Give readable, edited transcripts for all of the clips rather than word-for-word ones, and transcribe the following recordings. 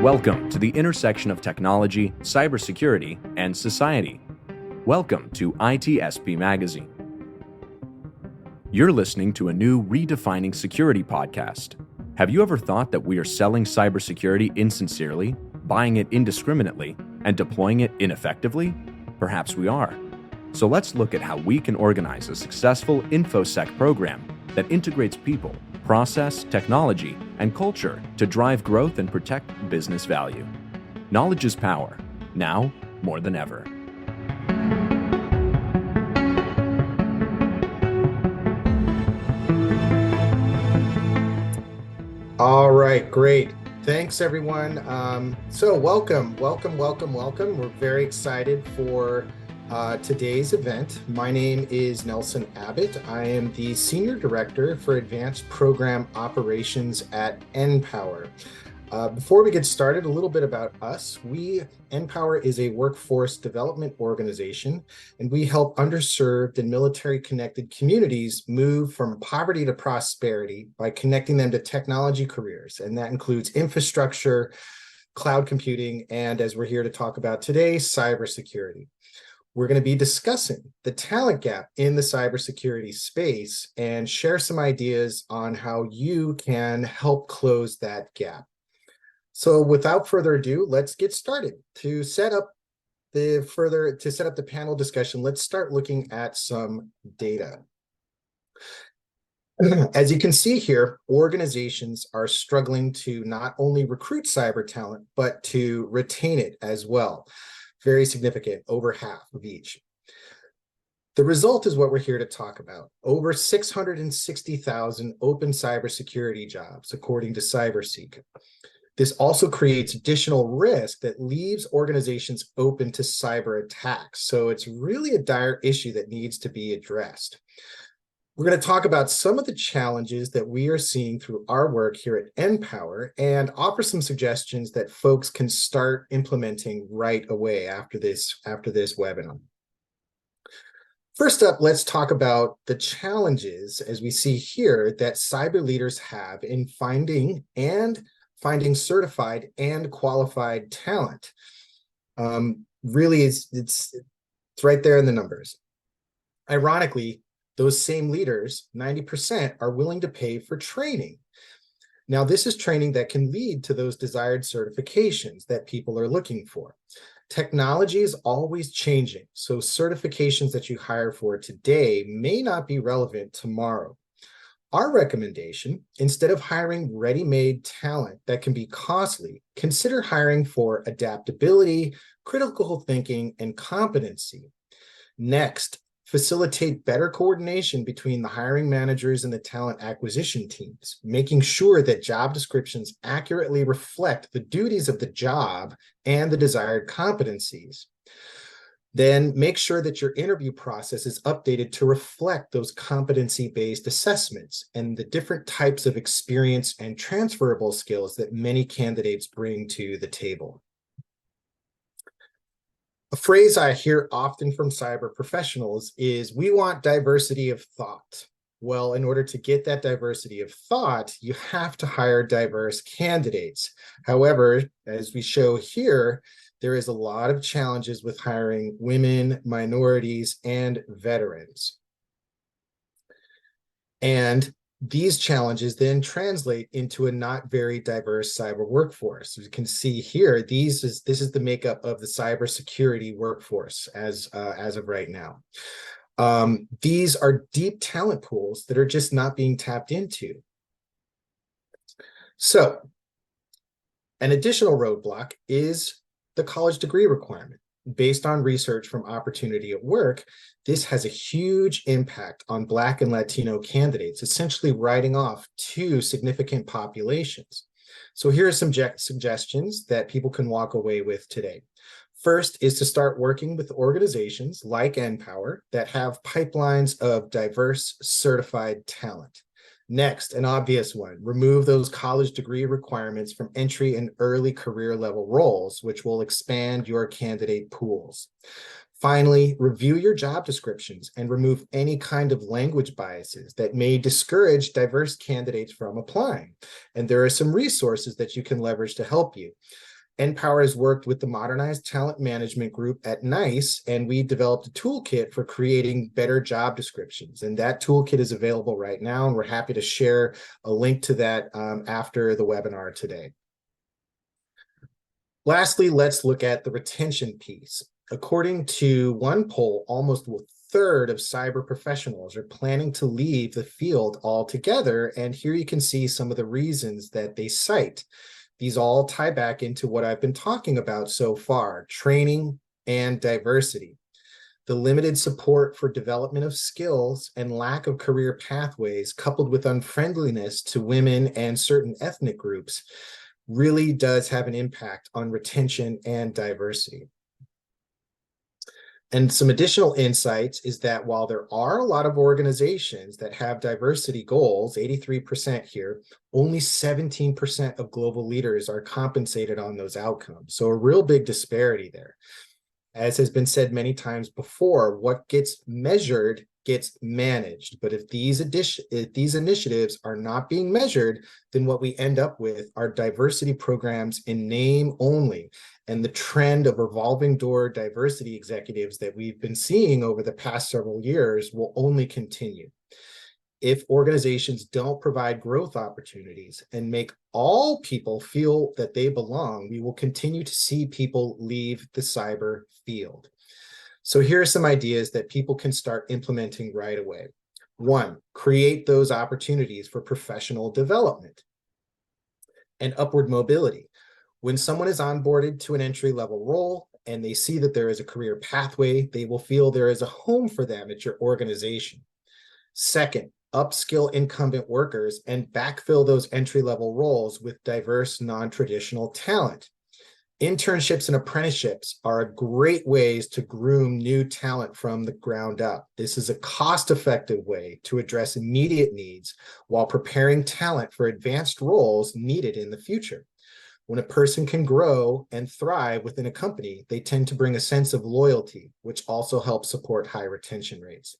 Welcome to the intersection of technology, cybersecurity, and society. Welcome to ITSP Magazine. You're listening to a new Redefining Security podcast. Have you ever thought that we are selling cybersecurity insincerely, buying it indiscriminately, and deploying it ineffectively? Perhaps we are. So let's look at how we can organize a successful InfoSec program that integrates people, process, technology, and culture to drive growth and protect business value. Knowledge is power, now more than ever. All right, great. Thanks, everyone. So welcome. We're very excited for today's event. My name is Nelson Abbott. I am the Senior Director for Advanced Program Operations at NPower. Before we get started, a little bit about us. NPower is a workforce development organization, and we help underserved and military-connected communities move from poverty to prosperity by connecting them to technology careers, and that includes infrastructure, cloud computing, and as we're here to talk about today, cybersecurity. We're going to be discussing the talent gap in the cybersecurity space and share some ideas on how you can help close that gap. So without further ado, let's get started. To set up the panel discussion, let's start looking at some data. As you can see here, organizations are struggling to not only recruit cyber talent, but to retain it as well. Very significant, over half of each. The result is what we're here to talk about. Over 660,000 open cybersecurity jobs, according to CyberSeek. This also creates additional risk that leaves organizations open to cyber attacks. So it's really a dire issue that needs to be addressed. We're going to talk about some of the challenges that we are seeing through our work here at NPower and offer some suggestions that folks can start implementing right away after this webinar. First up, let's talk about the challenges, as we see here, that cyber leaders have in finding certified and qualified talent. Really, it's right there in the numbers. Ironically, those same leaders, 90%, are willing to pay for training. Now, this is training that can lead to those desired certifications that people are looking for. Technology is always changing, so certifications that you hire for today may not be relevant tomorrow. Our recommendation, instead of hiring ready-made talent that can be costly, consider hiring for adaptability, critical thinking, and competency. Next, facilitate better coordination between the hiring managers and the talent acquisition teams, making sure that job descriptions accurately reflect the duties of the job and the desired competencies. Then make sure that your interview process is updated to reflect those competency-based assessments and the different types of experience and transferable skills that many candidates bring to the table. A phrase I hear often from cyber professionals is, we want diversity of thought. Well, in order to get that diversity of thought, you have to hire diverse candidates. However, as we show here, there is a lot of challenges with hiring women, minorities, and veterans. And these challenges then translate into a not very diverse cyber workforce. As you can see here, this is the makeup of the cybersecurity workforce as of right now. These are deep talent pools that are just not being tapped into. So, an additional roadblock is the college degree requirement. Based on research from Opportunity at Work, this has a huge impact on Black and Latino candidates, essentially writing off two significant populations. So here are some suggestions that people can walk away with today. First is to start working with organizations like NPower that have pipelines of diverse certified talent. Next, an obvious one, remove those college degree requirements from entry and early career level roles, which will expand your candidate pools. Finally, review your job descriptions and remove any kind of language biases that may discourage diverse candidates from applying. And there are some resources that you can leverage to help you. NPower has worked with the Modernized Talent Management Group at NICE, and we developed a toolkit for creating better job descriptions. And that toolkit is available right now, and we're happy to share a link to that after the webinar today. Lastly, let's look at the retention piece. According to one poll, almost a third of cyber professionals are planning to leave the field altogether. And here you can see some of the reasons that they cite. These all tie back into what I've been talking about so far: training and diversity. The limited support for development of skills and lack of career pathways, coupled with unfriendliness to women and certain ethnic groups, really does have an impact on retention and diversity. And some additional insights is that while there are a lot of organizations that have diversity goals, 83% here, only 17% of global leaders are compensated on those outcomes. So a real big disparity there. As has been said many times before, what gets measured gets managed. But if these initiatives are not being measured, then what we end up with are diversity programs in name only. And the trend of revolving door diversity executives that we've been seeing over the past several years will only continue. If organizations don't provide growth opportunities and make all people feel that they belong, we will continue to see people leave the cyber field. So here are some ideas that people can start implementing right away. One, create those opportunities for professional development and upward mobility. When someone is onboarded to an entry-level role and they see that there is a career pathway, they will feel there is a home for them at your organization. Second, upskill incumbent workers and backfill those entry-level roles with diverse, non-traditional talent. Internships and apprenticeships are great ways to groom new talent from the ground up. This is a cost-effective way to address immediate needs while preparing talent for advanced roles needed in the future. When a person can grow and thrive within a company, they tend to bring a sense of loyalty, which also helps support high retention rates.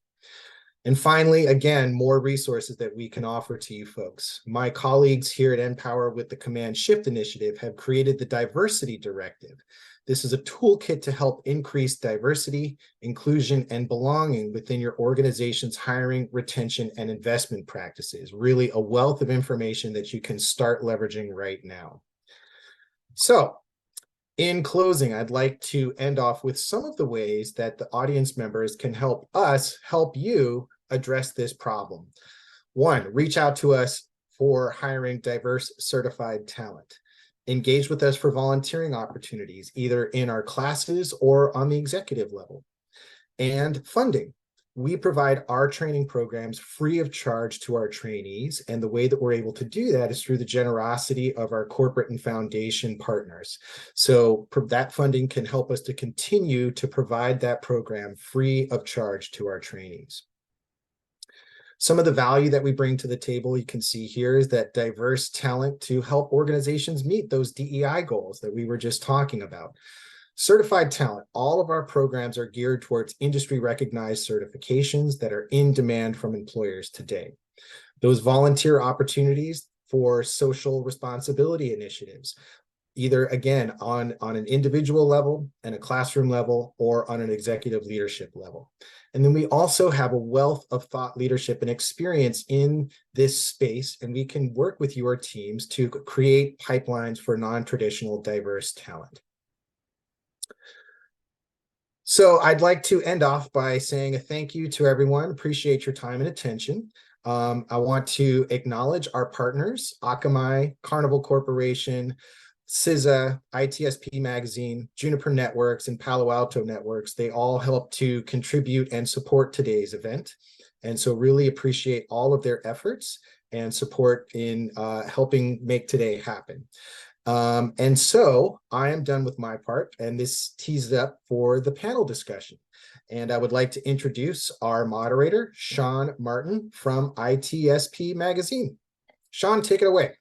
And finally, again, more resources that we can offer to you folks. My colleagues here at NPower with the Command Shift Initiative have created the Diversity Directive. This is a toolkit to help increase diversity, inclusion, and belonging within your organization's hiring, retention, and investment practices. Really a wealth of information that you can start leveraging right now. So, in closing, I'd like to end off with some of the ways that the audience members can help us help you address this problem. One, reach out to us for hiring diverse certified talent. Engage with us for volunteering opportunities, either in our classes or on the executive level. And funding. We provide our training programs free of charge to our trainees, and the way that we're able to do that is through the generosity of our corporate and foundation partners. So that funding can help us to continue to provide that program free of charge to our trainees. Some of the value that we bring to the table, you can see here, is that diverse talent to help organizations meet those DEI goals that we were just talking about. Certified talent, all of our programs are geared towards industry recognized certifications that are in demand from employers today. Those volunteer opportunities for social responsibility initiatives, either again on an individual level and a classroom level or on an executive leadership level. And then we also have a wealth of thought leadership and experience in this space, and we can work with your teams to create pipelines for non-traditional diverse talent. So I'd like to end off by saying a thank you to everyone. Appreciate your time and attention. I want to acknowledge our partners: Akamai, Carnival Corporation, CISA, ITSP Magazine, Juniper Networks, and Palo Alto Networks. They all help to contribute and support today's event. And so really appreciate all of their efforts and support in helping make today happen. And so I am done with my part, and this tees up for the panel discussion. And I would like to introduce our moderator, Sean Martin from ITSP Magazine. Sean, take it away.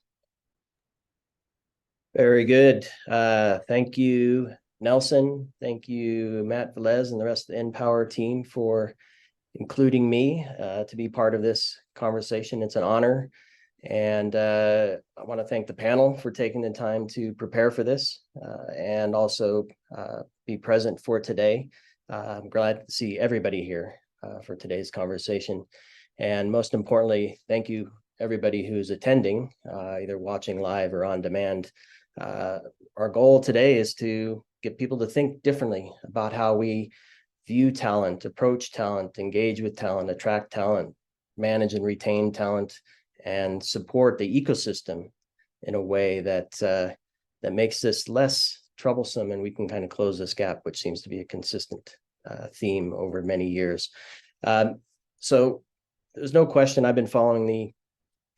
Very good. Thank you, Nelson. Thank you, Matt Velez, and the rest of the NPower team for including me to be part of this conversation. It's an honor. And I want to thank the panel for taking the time to prepare for this and also be present for today. I'm glad to see everybody here for today's conversation. And most importantly, thank you everybody who's attending, either watching live or on demand. Our goal today is to get people to think differently about how we view talent, approach talent, engage with talent, attract talent, manage and retain talent, and support the ecosystem in a way that that makes this less troublesome, and we can kind of close this gap, which seems to be a consistent theme over many years. So there's no question I've been following the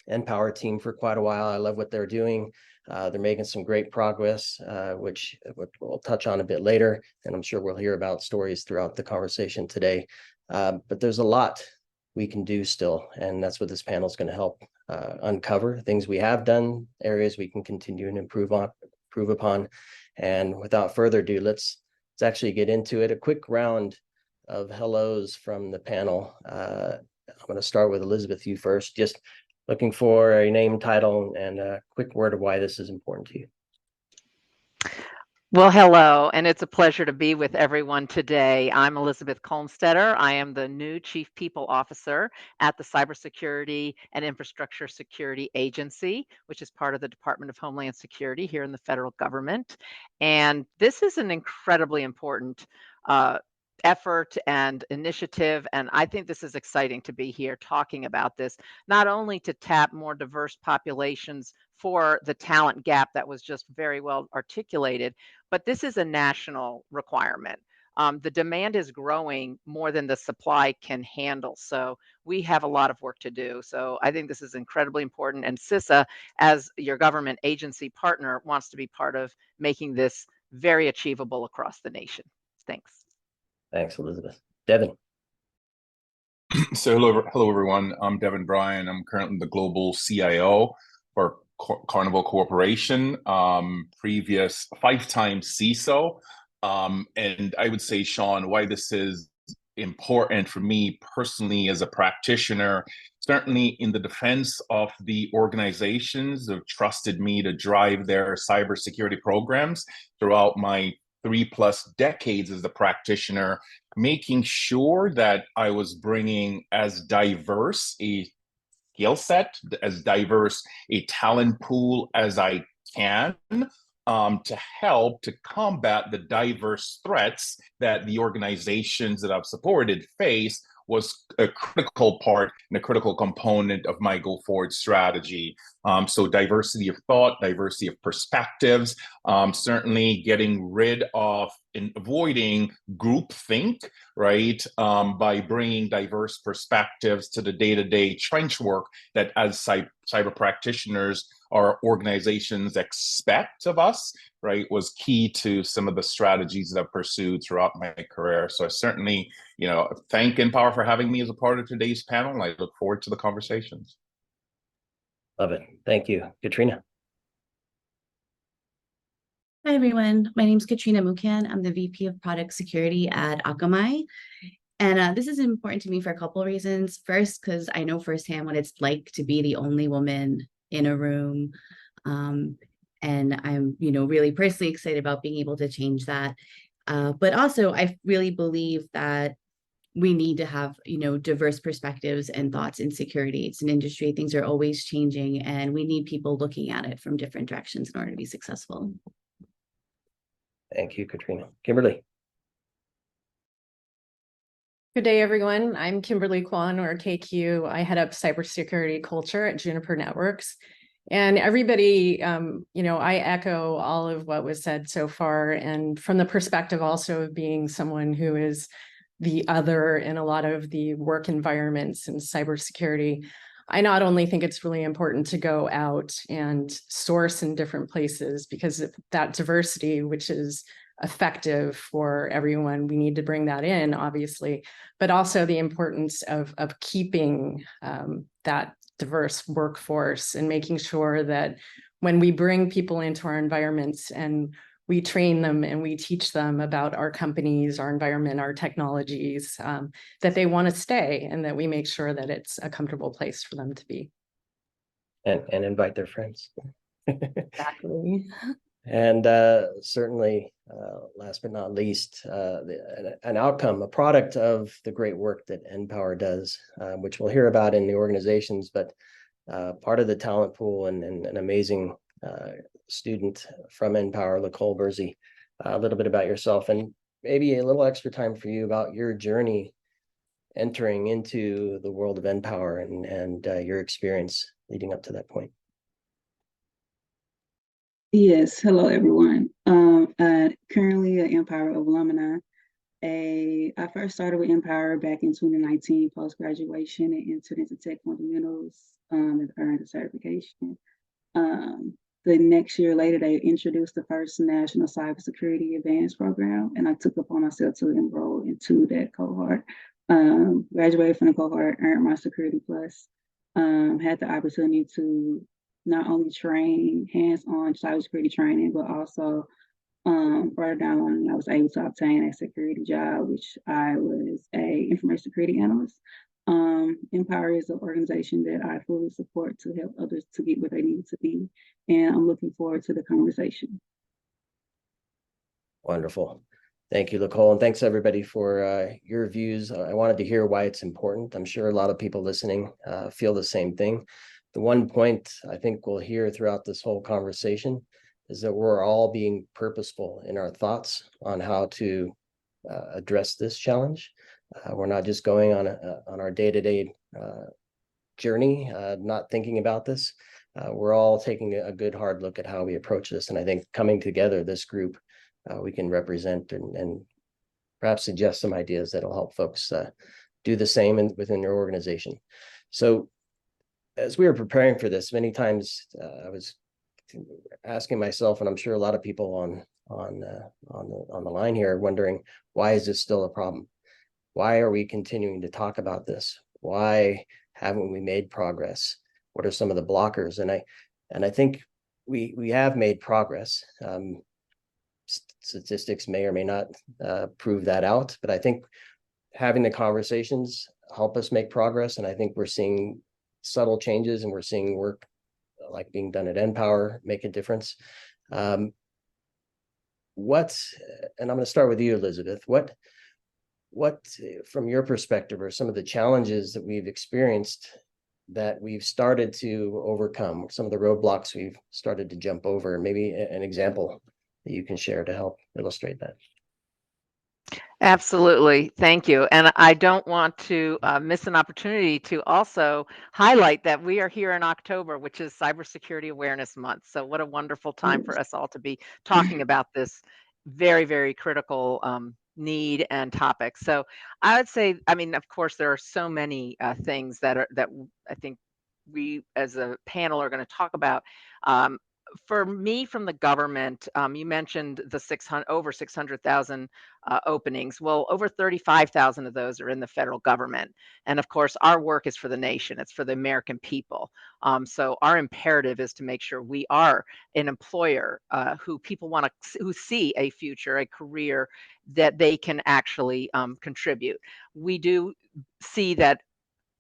Empower team for quite a while. I love what they're doing. They're making some great progress, which we'll touch on a bit later, and I'm sure we'll hear about stories throughout the conversation today. But there's a lot we can do still, and that's what this panel is going to help uncover: things we have done, areas we can continue and improve upon. And without further ado, let's actually get into it. A quick round of hellos from the panel. I'm going to start with Elizabeth, you first. Just looking for a name, title, and a quick word of why this is important to you. Well, hello, and it's a pleasure to be with everyone today. I'm Elizabeth Kolmstetter. I am the new Chief People Officer at the Cybersecurity and Infrastructure Security Agency, which is part of the Department of Homeland Security here in the federal government. And this is an incredibly important effort and initiative, and I think this is exciting to be here talking about this, not only to tap more diverse populations for the talent gap that was just very well articulated, but this is a national requirement. The demand is growing more than the supply can handle, so we have a lot of work to do. So I think this is incredibly important, and CISA, as your government agency partner, wants to be part of making this very achievable across the nation. Thanks. Thanks, Elizabeth. Devin. So hello everyone. I'm Devon Bryan. I'm currently the global CIO for Carnival Corporation, previous 5-time CISO. And I would say, Sean, why this is important for me personally as a practitioner, certainly in the defense of the organizations that have trusted me to drive their cybersecurity programs throughout my 3+ decades as a practitioner, making sure that I was bringing as diverse a skill set, as diverse a talent pool as I can, to help to combat the diverse threats that the organizations that I've supported face, was a critical part and a critical component of my go-forward strategy. So diversity of thought, diversity of perspectives, certainly getting rid of and avoiding groupthink, right? By bringing diverse perspectives to the day-to-day trench work that as cyber practitioners, our organizations expect of us, right, was key to some of the strategies that I've pursued throughout my career. So I certainly, thank Empower for having me as a part of today's panel, and I look forward to the conversations. Love it. Thank you. Katrina. Hi, everyone. My name is Katrina Mukan. I'm the VP of Product Security at Akamai. And this is important to me for a couple of reasons. First, because I know firsthand what it's like to be the only woman in a room. And I'm, really personally excited about being able to change that. But also, I really believe that we need to have, diverse perspectives and thoughts in security. It's an industry, things are always changing, and we need people looking at it from different directions in order to be successful. Thank you, Katrina. Kimberly. Good day, everyone. I'm Kimberly Kwan, or KQ. I head up cybersecurity culture at Juniper Networks. And everybody, I echo all of what was said so far. And from the perspective also of being someone who is the other in a lot of the work environments in cybersecurity, I not only think it's really important to go out and source in different places, because that diversity, which is effective for everyone, we need to bring that in, obviously, but also the importance of keeping that diverse workforce and making sure that when we bring people into our environments and we train them and we teach them about our companies, our environment, our technologies, that they want to stay, and that we make sure that it's a comfortable place for them to be. And invite their friends. Exactly. And certainly, last but not least, an outcome, a product of the great work that Empower does, which we'll hear about in the organizations, but part of the talent pool and an amazing student from Empower, Nicole Bursey. A little bit about yourself and maybe a little extra time for you about your journey entering into the world of Empower and your experience leading up to that point. Yes, hello everyone. Currently an Empower alumni. I first started with Empower back in 2019 post graduation and entered into Tech Fundamentals and earned a certification. The next year later, they introduced the first National Cybersecurity Advanced Program, and I took upon myself to enroll into that cohort. Graduated from the cohort, earned my Security Plus, had the opportunity to not only train hands-on cybersecurity training, but also further down the line, I was able to obtain a security job, which I was a information security analyst. Empower is an organization that I fully support to help others to get where they need to be, and I'm looking forward to the conversation. Wonderful. Thank you, Nicole, and thanks everybody for your views. I wanted to hear why it's important. I'm sure a lot of people listening feel the same thing. The one point I think we'll hear throughout this whole conversation is that we're all being purposeful in our thoughts on how to address this challenge. We're not just going on our day-to-day journey, not thinking about this. We're all taking a good hard look at how we approach this. And I think coming together, this group, we can represent and perhaps suggest some ideas that'll help folks do the same within their organization. So as we were preparing for this, many times I was asking myself, and I'm sure a lot of people on the line here are wondering, why is this still a problem? Why are we continuing to talk about this? Why haven't we made progress? What are some of the blockers? And I think we have made progress. Statistics may or may not prove that out, but I think having the conversations help us make progress. And I think we're seeing subtle changes, and we're seeing work like being done at Empower make a difference. And I'm going to start with you, Elizabeth. What from your perspective are some of the challenges that we've experienced that we've started to overcome, some of the roadblocks we've started to jump over, maybe an example that you can share to help illustrate that? Absolutely. Thank you. And I don't want to miss an opportunity to also highlight that we are here in October, which is Cybersecurity Awareness Month. So what a wonderful time for us all to be talking about this very, very critical need and topic. So I would say, I mean, of course, there are so many things that I think we as a panel are going to talk about. For me, from the government, you mentioned the over 600,000 openings. Well, over 35,000 of those are in the federal government. And of course, our work is for the nation. It's for the American people. So our imperative is to make sure we are an employer who people want to, who see a future, a career that they can actually contribute. We do see that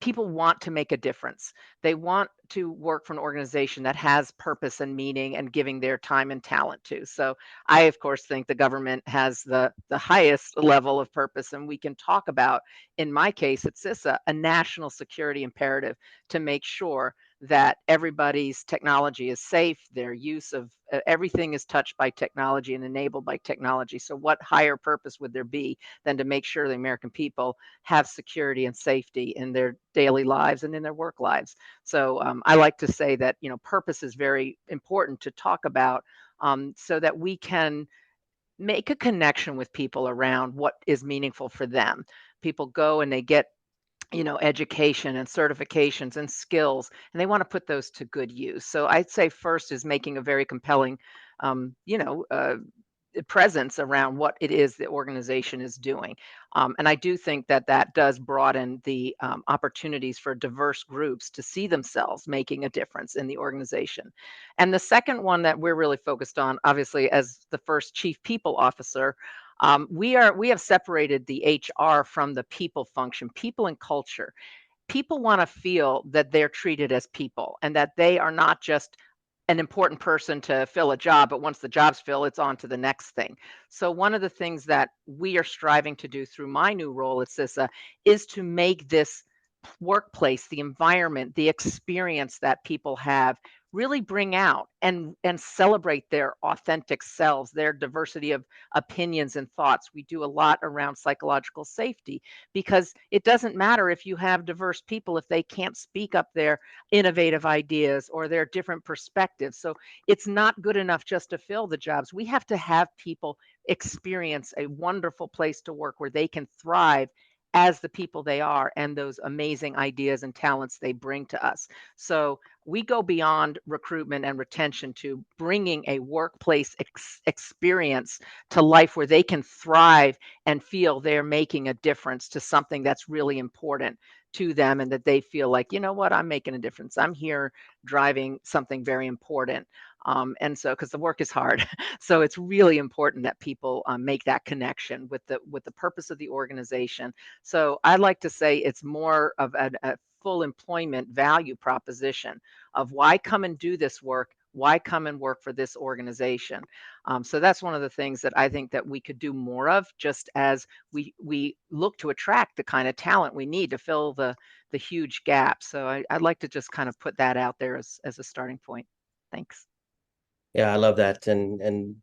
people want to make a difference. They want to work for an organization that has purpose and meaning and giving their time and talent to. So I, of course, think the government has the highest level of purpose. And we can talk about, in my case, it's CISA, a national security imperative to make sure that everybody's technology is safe, their use of everything is touched by technology and enabled by technology. So what higher purpose would there be than to make sure the American people have security and safety in their daily lives and in their work lives? So I like to say that, you know, purpose is very important to talk about so that we can make a connection with people around what is meaningful for them. People go and they get, you know, education and certifications and skills, and they want to put those to good use. So I'd say first is making a very compelling, presence around what it is the organization is doing. And I do think that that does broaden the opportunities for diverse groups to see themselves making a difference in the organization. And the second one that we're really focused on, obviously, as the first chief people officer, we have separated the HR from the people function, people and culture. people want to feel that they're treated as people and that they are not just an important person to fill a job, but once the job's filled, it's on to the next thing. So one of the things that we are striving to do through my new role at CISA is to make this workplace, the environment, the experience that people have really bring out and celebrate their authentic selves, their diversity of opinions and thoughts. We do a lot around psychological safety because it doesn't matter if you have diverse people if they can't speak up their innovative ideas or their different perspectives. So it's not good enough just to fill the jobs. We have to have people experience a wonderful place to work where they can thrive as the people they are and those amazing ideas and talents they bring to us. So we go beyond recruitment and retention to bringing a workplace experience to life where they can thrive and feel they're making a difference to something that's really important to them and that they feel like, you know what, I'm making a difference. I'm here driving something very important. And so, because the work is hard, so it's really important that people make that connection with the purpose of the organization. So I like to say it's more of a full employment value proposition of why come and do this work, why come and work for this organization. So that's one of the things that I think that we could do more of, just as we look to attract the kind of talent we need to fill the huge gap. So I'd like to just kind of put that out there as a starting point. Thanks. Yeah, I love that. And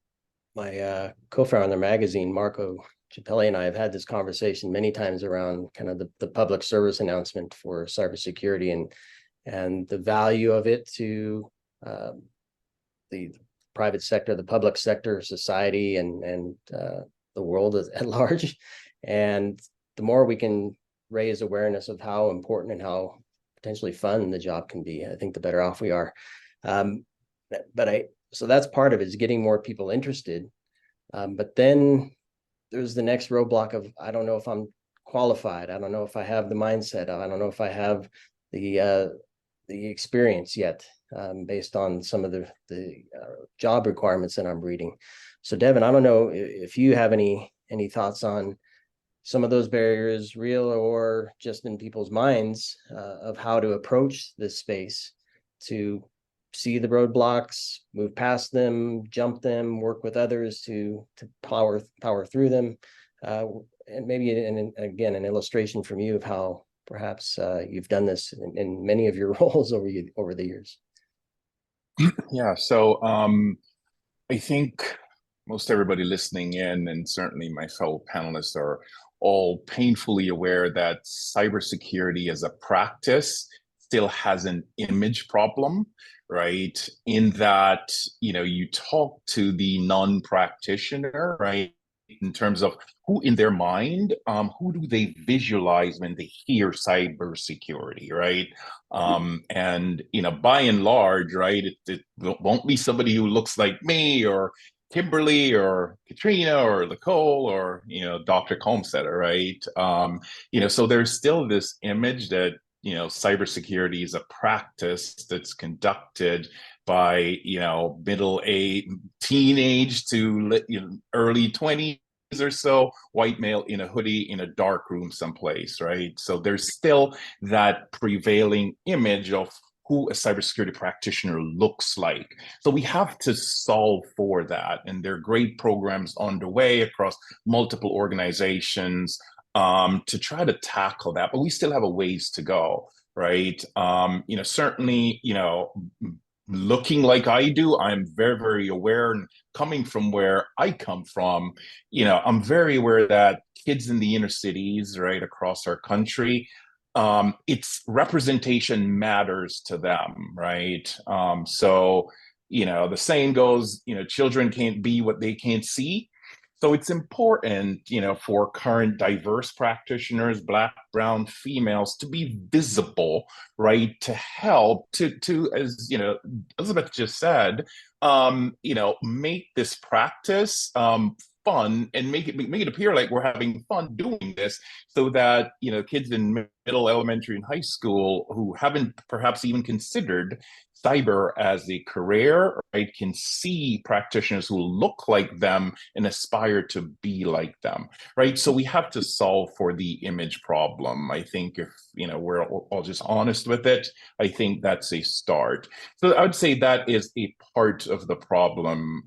my co-founder on the magazine, Marco Ciapelli, and I have had this conversation many times around kind of the public service announcement for cybersecurity and the value of it to the private sector, the public sector, society, and the world at large. And the more we can raise awareness of how important and how potentially fun the job can be, I think the better off we are. So that's part of it, is getting more people interested. But then there's the next roadblock of, I don't know if I'm qualified. I don't know if I have the mindset. I don't know if I have the experience yet, based on some of the job requirements that I'm reading. So Devin, I don't know if you have any thoughts on some of those barriers, real or just in people's minds, of how to approach this space to see the roadblocks, move past them, jump them, work with others to power through them. And maybe again, an illustration from you of how perhaps you've done this in many of your roles over the years. Yeah, so I think most everybody listening in, and certainly my fellow panelists, are all painfully aware that cybersecurity as a practice still has an image problem, right? In that, you talk to the non-practitioner, right? In terms of who in their mind, who do they visualize when they hear cybersecurity, right? And by and large, right, it won't be somebody who looks like me or Kimberly or Katrina or Nicole or Dr. Kolmstetter, right? So there's still this image that cybersecurity is a practice that's conducted by middle age, teenage to early 20s or so, white male in a hoodie in a dark room someplace, right? So there's still that prevailing image of who a cybersecurity practitioner looks like. So we have to solve for that, and there are great programs underway across multiple organizations to try to tackle that, but we still have a ways to go, right? Certainly, looking like I do, I'm very, very aware, and coming from where I come from, I'm very aware that kids in the inner cities, right, across our country, its representation matters to them, right? So, the saying goes, children can't be what they can't see. So it's important, for current diverse practitioners, Black, brown, females, to be visible, right? To help to as Elizabeth just said, make this practice fun and make it appear like we're having fun doing this, so that kids in middle, elementary, and high school who haven't perhaps even considered cyber as a career, right, can see practitioners who look like them and aspire to be like them, right? So we have to solve for the image problem. I think if, we're all just honest with it, I think that's a start. So I would say that is a part of the problem,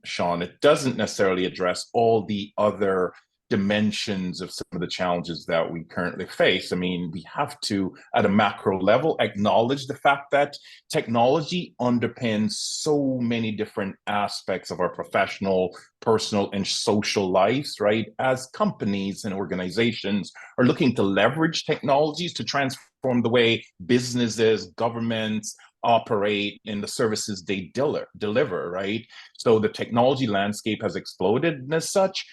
Sean. It doesn't necessarily address all the other dimensions of some of the challenges that we currently face. I mean, we have to, at a macro level, acknowledge the fact that technology underpins so many different aspects of our professional, personal, and social lives, right? As companies and organizations are looking to leverage technologies to transform the way businesses, governments, operate in the services they deliver, right? So the technology landscape has exploded, and as such,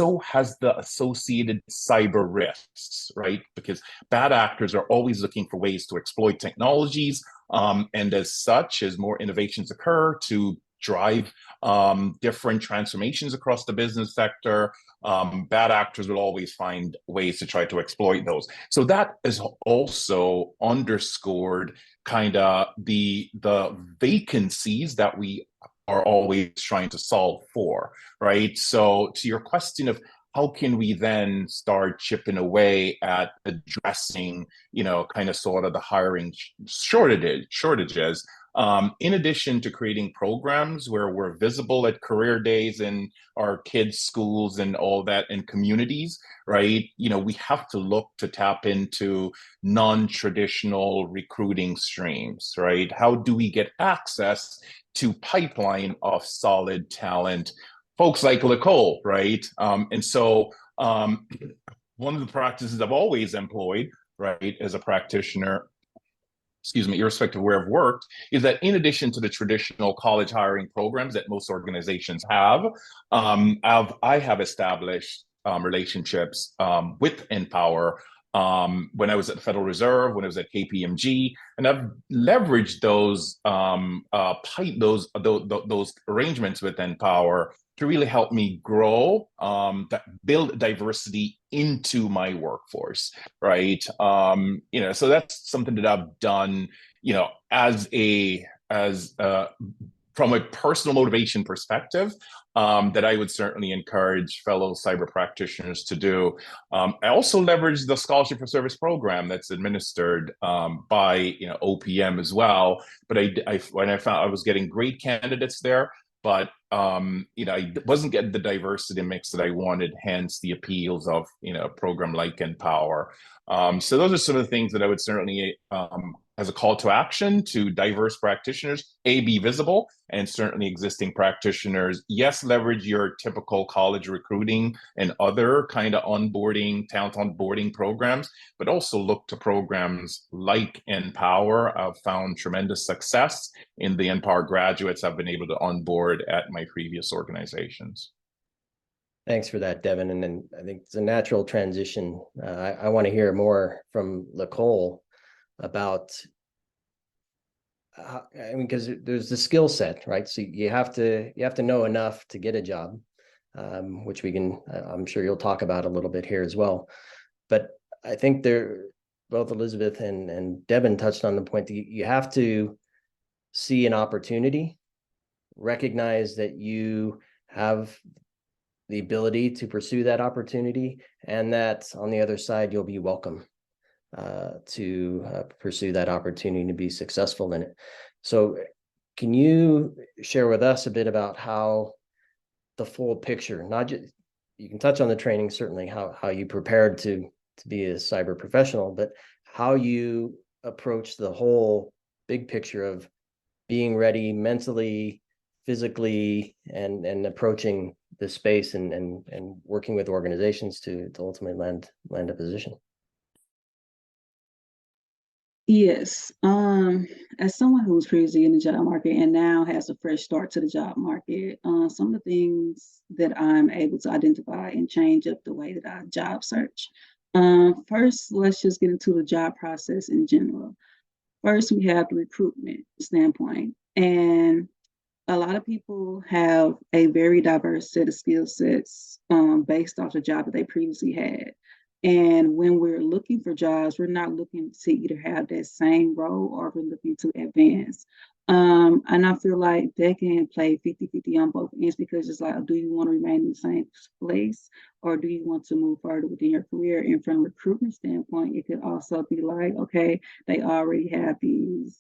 so has the associated cyber risks, right? Because bad actors are always looking for ways to exploit technologies. And as such, as more innovations occur to drive different transformations across the business sector, bad actors will always find ways to try to exploit those. So that is also underscored kind of the vacancies that we are always trying to solve for, right? So to your question of how can we then start chipping away at addressing, kind of sort of the hiring shortages, in addition to creating programs where we're visible at career days in our kids' schools and all that and communities, right? We have to look to tap into non-traditional recruiting streams, right? How do we get access to pipeline of solid talent, folks like Nicole, right? And so one of the practices I've always employed, right, as a practitioner, irrespective of where I've worked, is that in addition to the traditional college hiring programs that most organizations have, I have established relationships with Empower when I was at the Federal Reserve, when I was at KPMG, and I've leveraged those those arrangements with Empower to really help me grow, build diversity into my workforce, right? So that's something that I've done, from a personal motivation perspective, that I would certainly encourage fellow cyber practitioners to do. I also leverage the Scholarship for Service program that's administered by OPM as well. But when I found I was getting great candidates there, but I wasn't getting the diversity mix that I wanted, hence the appeals of a program like Empower. So those are some of the things that I would certainly, as a call to action to diverse practitioners, be visible, and certainly existing practitioners, yes, leverage your typical college recruiting and other kind of talent onboarding programs, but also look to programs like Empower. I've found tremendous success in the Empower graduates I've been able to onboard at my previous organizations. Thanks for that, Devin. And then I think it's a natural transition. I want to hear more from Nicole about, because there's the skill set, right? So you have to know enough to get a job, which I'm sure you'll talk about a little bit here as well. But I think both Elizabeth and Devin touched on the point that you have to see an opportunity, recognize that you have the ability to pursue that opportunity, and that on the other side, you'll be welcome to pursue that opportunity to be successful in it. So can you share with us a bit about how the full picture, not just, you can touch on the training, certainly how you prepared to be a cyber professional, but how you approach the whole big picture of being ready mentally, physically, and approaching the space and working with organizations to ultimately land a position. Yes. As someone who was previously in the job market and now has a fresh start to the job market, some of the things that I'm able to identify and change up the way that I job search. First, let's just get into the job process in general. First, we have the recruitment standpoint, and a lot of people have a very diverse set of skill sets based off the job that they previously had. And when we're looking for jobs, we're not looking to either have that same role or we're looking to advance. And I feel like that can play 50-50 on both ends, because it's like, do you want to remain in the same place, or do you want to move further within your career? And from a recruitment standpoint, it could also be like, okay, they already have these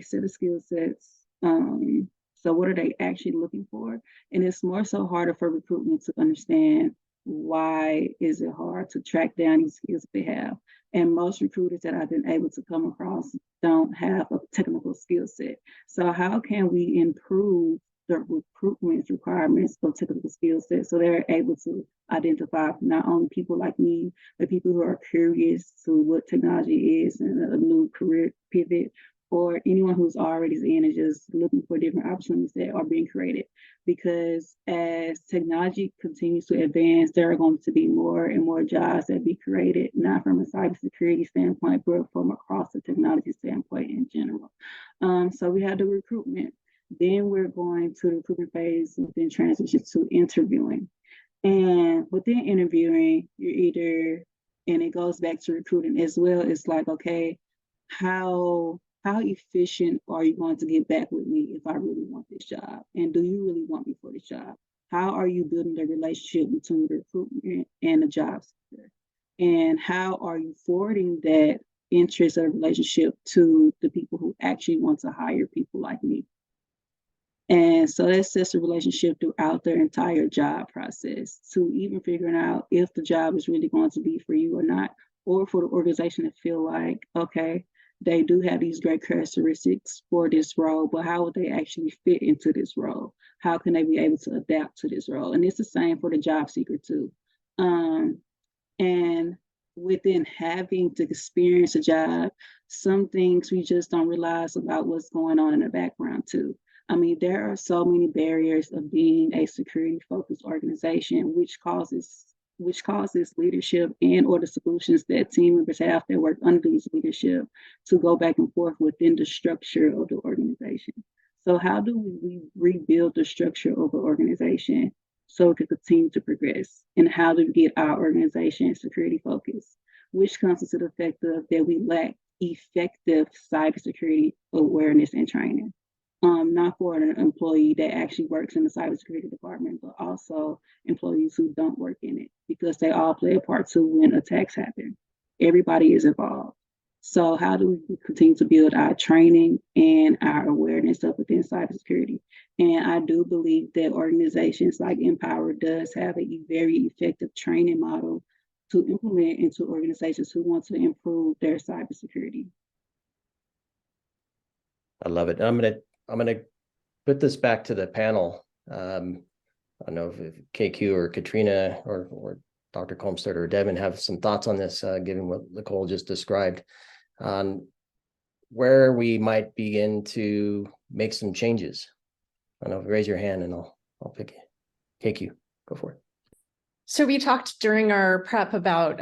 set of skill sets. So what are they actually looking for? And it's more so harder for recruitment to understand why is it hard to track down these skills they have. And most recruiters that I've been able to come across don't have a technical skill set. So how can we improve the recruitment requirements of technical skill sets so they're able to identify not only people like me, but people who are curious to what technology is and a new career pivot, or anyone who's already in and just looking for different opportunities that are being created. Because as technology continues to advance, there are going to be more and more jobs that be created, not from a cybersecurity standpoint, but from across the technology standpoint in general. So we have the recruitment. Then we're going to the recruitment phase, and then transition to interviewing. And within interviewing, you're either, and it goes back to recruiting as well, it's like, okay, how efficient are you going to get back with me if I really want this job? And do you really want me for this job? How are you building the relationship between the recruitment and the job seeker? And how are you forwarding that interest of relationship to the people who actually want to hire people like me? And so that sets a relationship throughout their entire job process, to even figuring out if the job is really going to be for you or not, or for the organization to feel like, okay, they do have these great characteristics for this role, but how would they actually fit into this role? How can they be able to adapt to this role? And it's the same for the job seeker too. And within having to experience a job, some things we just don't realize about what's going on in the background too. I mean, there are so many barriers of being a security-focused organization, which causes leadership and or the solutions that team members have that work under these leadership to go back and forth within the structure of the organization. So how do we rebuild the structure of the organization so it can continue to progress? And how do we get our organization security focused, which comes into the fact of that we lack effective cybersecurity awareness and training. Not for an employee that actually works in the cybersecurity department, but also employees who don't work in it, because they all play a part too when attacks happen. Everybody is involved. So how do we continue to build our training and our awareness up within cybersecurity? And I do believe that organizations like Empower does have a very effective training model to implement into organizations who want to improve their cybersecurity. I love it. I'm gonna put this back to the panel. I don't know if KQ or Katrina or Dr. Kolmstetter or Devin have some thoughts on this, given what Nicole just described, on where we might begin to make some changes. I don't know, raise your hand and I'll pick it. KQ, go for it. So we talked during our prep about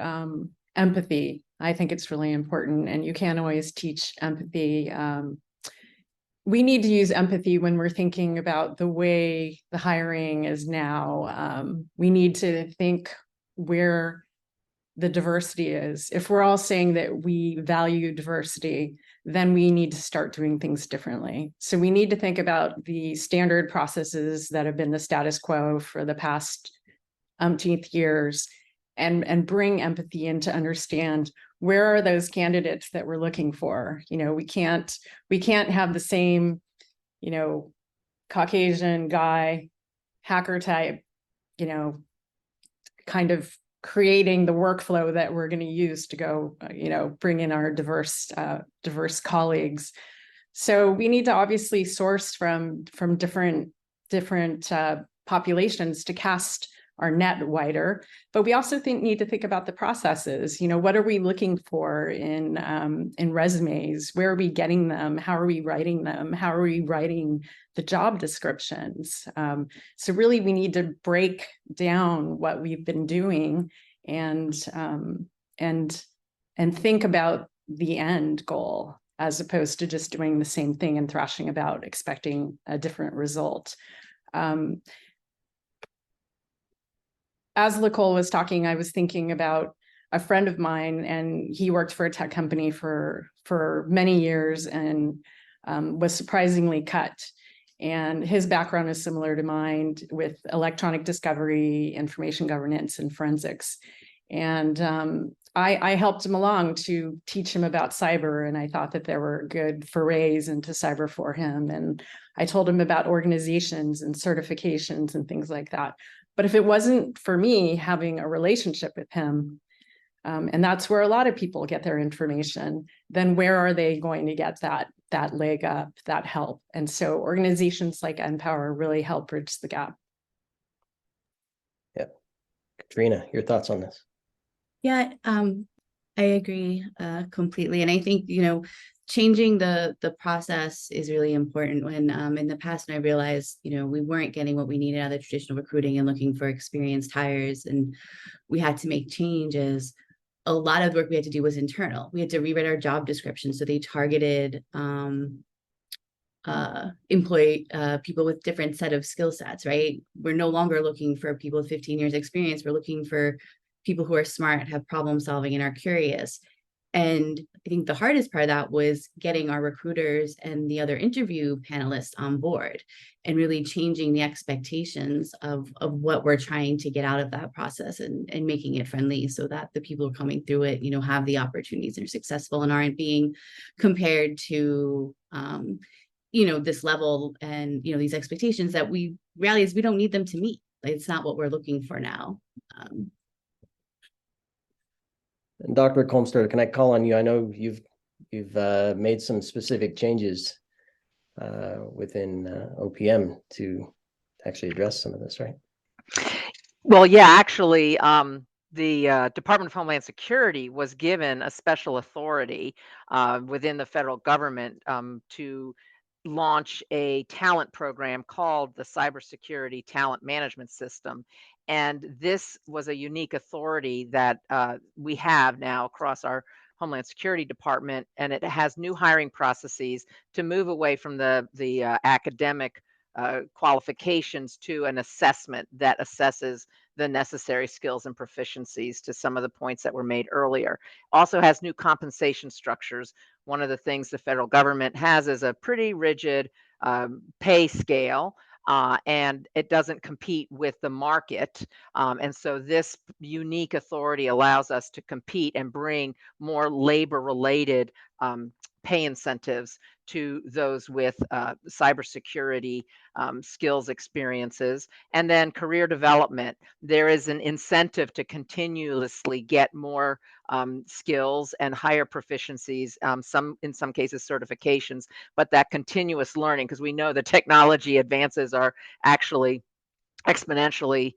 empathy. I think it's really important, and you can't always teach empathy. We need to use empathy when we're thinking about the way the hiring is now. We need to think where the diversity is. If we're all saying that we value diversity, then we need to start doing things differently. So we need to think about the standard processes that have been the status quo for the past umpteenth years, and bring empathy in to understand where are those candidates that we're looking for. You know, we can't have the same, you know, Caucasian guy, hacker type, you know, kind of creating the workflow that we're going to use to go, you know, bring in our diverse colleagues. So we need to obviously source from different populations to cast our net wider, but we also need to think about the processes. You know, what are we looking for in resumes? Where are we getting them? How are we writing them? How are we writing the job descriptions? So really, we need to break down what we've been doing and think about the end goal, as opposed to just doing the same thing and thrashing about expecting a different result. As Nicole was talking, I was thinking about a friend of mine, and he worked for a tech company for many years and was surprisingly cut. And his background is similar to mine with electronic discovery, information governance, and forensics. And I helped him along to teach him about cyber, and I thought that there were good forays into cyber for him. And I told him about organizations and certifications and things like that. But if it wasn't for me having a relationship with him, and that's where a lot of people get their information, then where are they going to get that leg up, that help? And so organizations like NPower really help bridge the gap. Yeah. Katrina, your thoughts on this? Yeah, I agree completely. And I think, changing the process is really important. When in the past, when I realized, we weren't getting what we needed out of traditional recruiting and looking for experienced hires, and we had to make changes. A lot of the work we had to do was internal. We had to rewrite our job description so they targeted employ people with different set of skill sets, right? We're no longer looking for people with 15 years experience. We're looking for people who are smart, have problem solving, and are curious. And I think the hardest part of that was getting our recruiters and the other interview panelists on board and really changing the expectations of what we're trying to get out of that process and making it friendly so that the people who are coming through it, have the opportunities and are successful and aren't being compared to, this level and, these expectations that we realize we don't need them to meet. It's not what we're looking for now. And Dr. Kolmstetter, can I call on you? I know you've made some specific changes within OPM to actually address some of this, right? Well, yeah, actually, the Department of Homeland Security was given a special authority within the federal government to launch a talent program called the Cybersecurity Talent Management System. And this was a unique authority that we have now across our Homeland Security Department, and it has new hiring processes to move away from the academic qualifications to an assessment that assesses the necessary skills and proficiencies to some of the points that were made earlier. Also has new compensation structures. One of the things the federal government has is a pretty rigid pay scale. And it doesn't compete with the market. And so this unique authority allows us to compete and bring more labor-related pay incentives to those with cybersecurity skills experiences. And then career development. There is an incentive to continuously get more skills and higher proficiencies, in some cases certifications, but that continuous learning, because we know the technology advances are actually exponentially,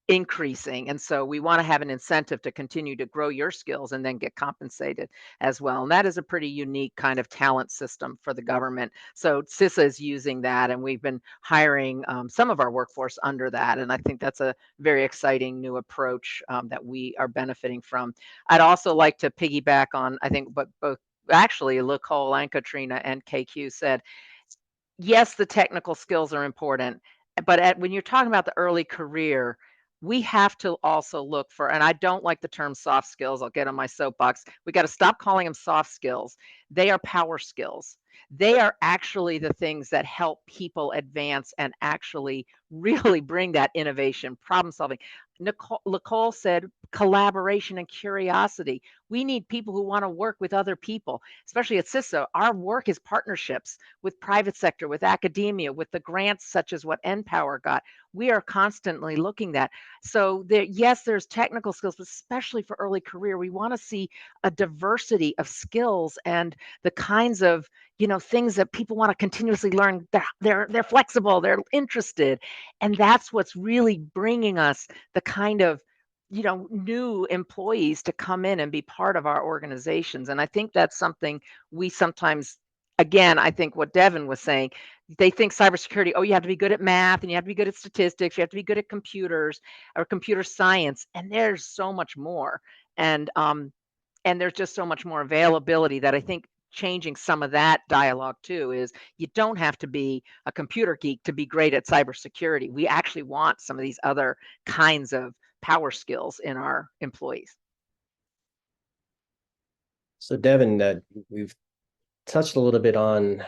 increasing. And so we want to have an incentive to continue to grow your skills and then get compensated as well. And that is a pretty unique kind of talent system for the government. So CISA is using that, and we've been hiring some of our workforce under that. And I think that's a very exciting new approach that we are benefiting from. I'd also like to piggyback on, I think, what both actually Nicole and Katrina and KQ said. Yes, the technical skills are important, but when you're talking about the early career, we have to also look for, and I don't like the term soft skills. I'll get on my soapbox. We got to stop calling them soft skills. They are power skills. They are actually the things that help people advance and actually really bring that innovation, problem solving. Nicole said collaboration and curiosity. We need people who want to work with other people, especially at CISA. Our work is partnerships with private sector, with academia, with the grants such as what NPower got. We are constantly looking at. So yes, there's technical skills, but especially for early career, we want to see a diversity of skills and the kinds of things that people want to continuously learn. They're flexible, they're interested, and that's what's really bringing us the kind of new employees to come in and be part of our organizations. And I think that's something we sometimes, again, I think what Devin was saying, they think cybersecurity, you have to be good at math and you have to be good at statistics, you have to be good at computers or computer science, and there's so much more. And there's just so much more availability that I think changing some of that dialogue too is you don't have to be a computer geek to be great at cybersecurity. We actually want some of these other kinds of power skills in our employees. So Devin, we've touched a little bit on,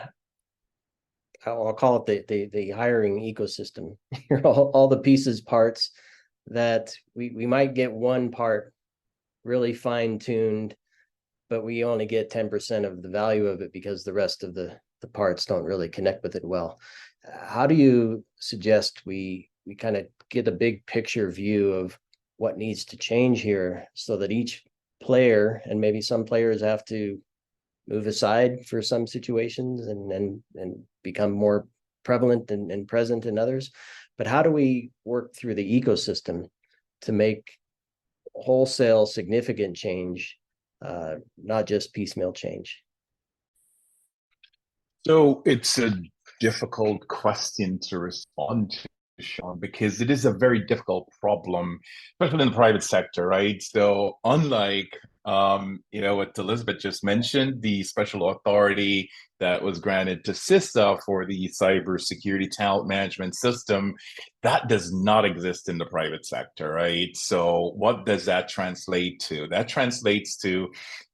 I'll call it the hiring ecosystem, all the pieces, parts that we might get one part really fine-tuned, but we only get 10% of the value of it because the rest of the parts don't really connect with it well. How do you suggest we kind of get a big picture view of what needs to change here so that each player, and maybe some players have to move aside for some situations and become more prevalent and present in others, but how do we work through the ecosystem to make wholesale significant change, not just piecemeal change? So it's a difficult question to respond to, Sean, because it is a very difficult problem, especially in the private sector, right? So unlike what Elizabeth just mentioned, the special authority that was granted to CISA for the cybersecurity talent management system, that does not exist in the private sector, right? So what does that translate to? That translates to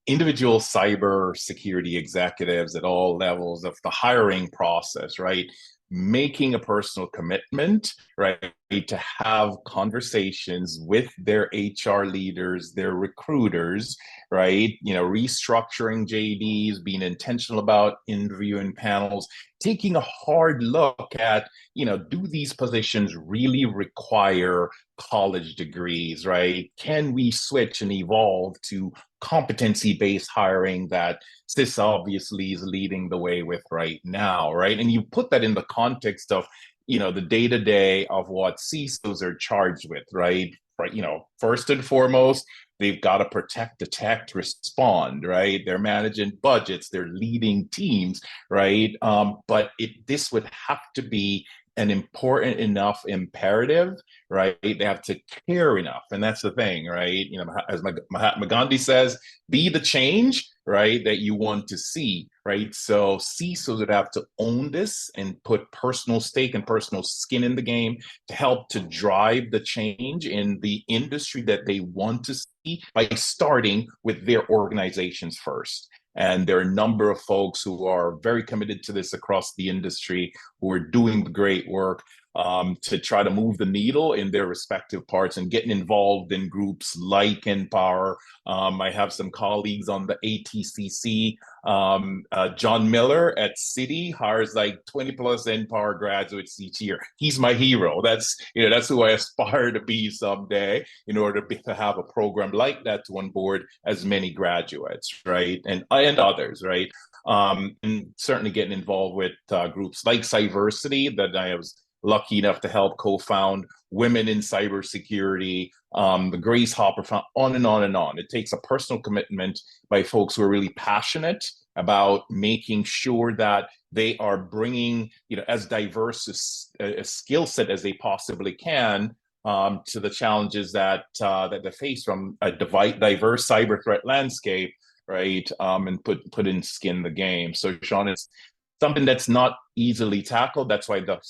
individual cybersecurity executives at all levels of the hiring process, right? Making a personal commitment, right, to have conversations with their HR leaders, their recruiters, right? Restructuring JDs, being intentional about interviewing panels, taking a hard look at, do these positions really require college degrees, right? Can we switch and evolve to competency-based hiring that CISA obviously is leading the way with right now, right? And you put that in the context of, the day-to-day of what CISOs are charged with, right? First and foremost, they've got to protect, detect, respond, right? They're managing budgets, they're leading teams, right? But this would have to be an important enough imperative, right? They have to care enough. And that's the thing, right? As Mahatma Gandhi says, be the change, right, that you want to see, right? So CISOs would have to own this and put personal stake and personal skin in the game to help to drive the change in the industry that they want to see by starting with their organizations first. And there are a number of folks who are very committed to this across the industry who are doing the great work to try to move the needle in their respective parts and getting involved in groups like Empower. I have some colleagues on the ATCC. John Miller at Citi hires like 20 plus Empower graduates each year. He's my hero. That's who I aspire to be someday in order to have a program like that to onboard as many graduates, right? And others, right? And certainly getting involved with groups like Cybersecurity that I was lucky enough to help co-found, Women in Cybersecurity, the Grace Hopper Fund, on and on and on. It takes a personal commitment by folks who are really passionate about making sure that they are bringing, as diverse a skill set as they possibly can to the challenges that they face from a diverse cyber threat landscape, right? And put in skin in the game. So, Sean, it's something that's not easily tackled. That's why the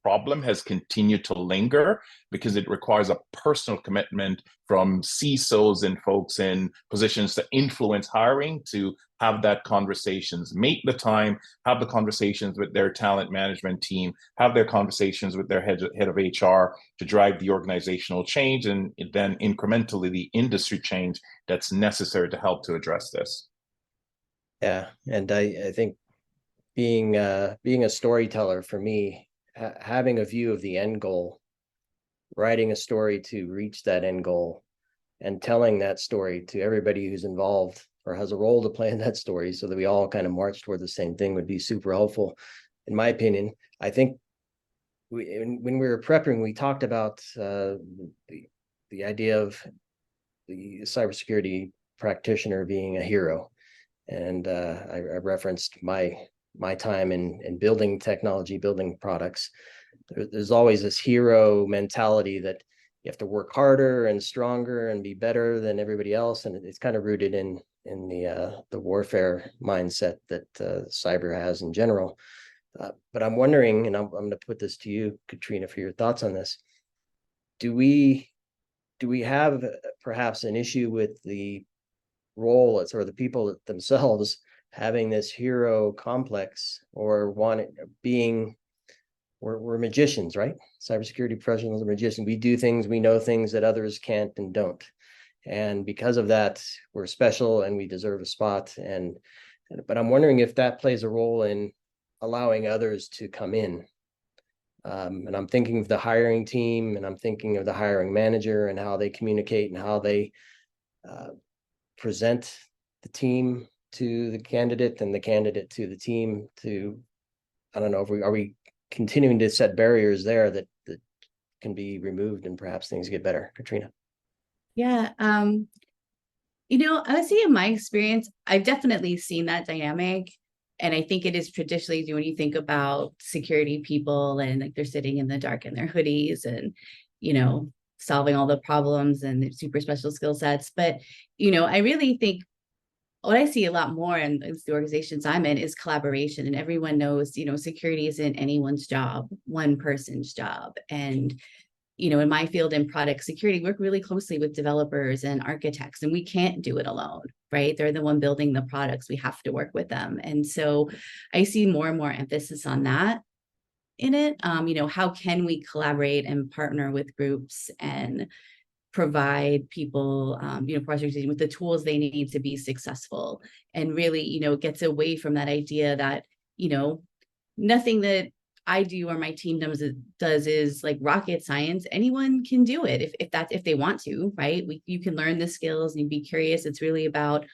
problem has continued to linger, because it requires a personal commitment from CISOs and folks in positions to influence hiring to have that conversations, make the time, have the conversations with their talent management team, have their conversations with their head of HR to drive the organizational change and then incrementally the industry change that's necessary to help to address this. Yeah, and I think being a storyteller for me, having a view of the end goal, writing a story to reach that end goal, and telling that story to everybody who's involved or has a role to play in that story so that we all kind of march toward the same thing would be super helpful, in my opinion. I think when we were prepping, we talked about the idea of the cybersecurity practitioner being a hero. And I referenced my time in building technology, building products. There's always this hero mentality that you have to work harder and stronger and be better than everybody else, and it's kind of rooted in the warfare mindset that cyber has in general. But I'm wondering, and I'm going to put this to you, Katrina, for your thoughts on this. Do we do we have perhaps an issue with the role or the people themselves having this hero complex, or we're magicians, right? Cybersecurity professionals are magicians. We do things, we know things that others can't and don't. And because of that, we're special and we deserve a spot. But I'm wondering if that plays a role in allowing others to come in. And I'm thinking of the hiring team, and I'm thinking of the hiring manager and how they communicate and how they present the team to the candidate and the candidate to the team. I don't know, are we continuing to set barriers there that can be removed and perhaps things get better? Katrina. Yeah. I would say in my experience, I've definitely seen that dynamic. And I think it is traditionally when you think about security people and like they're sitting in the dark in their hoodies and, solving all the problems and the super special skill sets. But, I really think what I see a lot more in the organizations I'm in is collaboration. And everyone knows, security isn't anyone's job, one person's job. And in my field in product security, work really closely with developers and architects, and we can't do it alone, right? They're the one building the products. We have to work with them. And so I see more and more emphasis on that in it. How can we collaborate and partner with groups and provide people, projects with the tools they need to be successful, and really, it gets away from that idea that, nothing that I do or my team does is like rocket science. Anyone can do it if they want to, right? You can learn the skills and be curious. It's really about,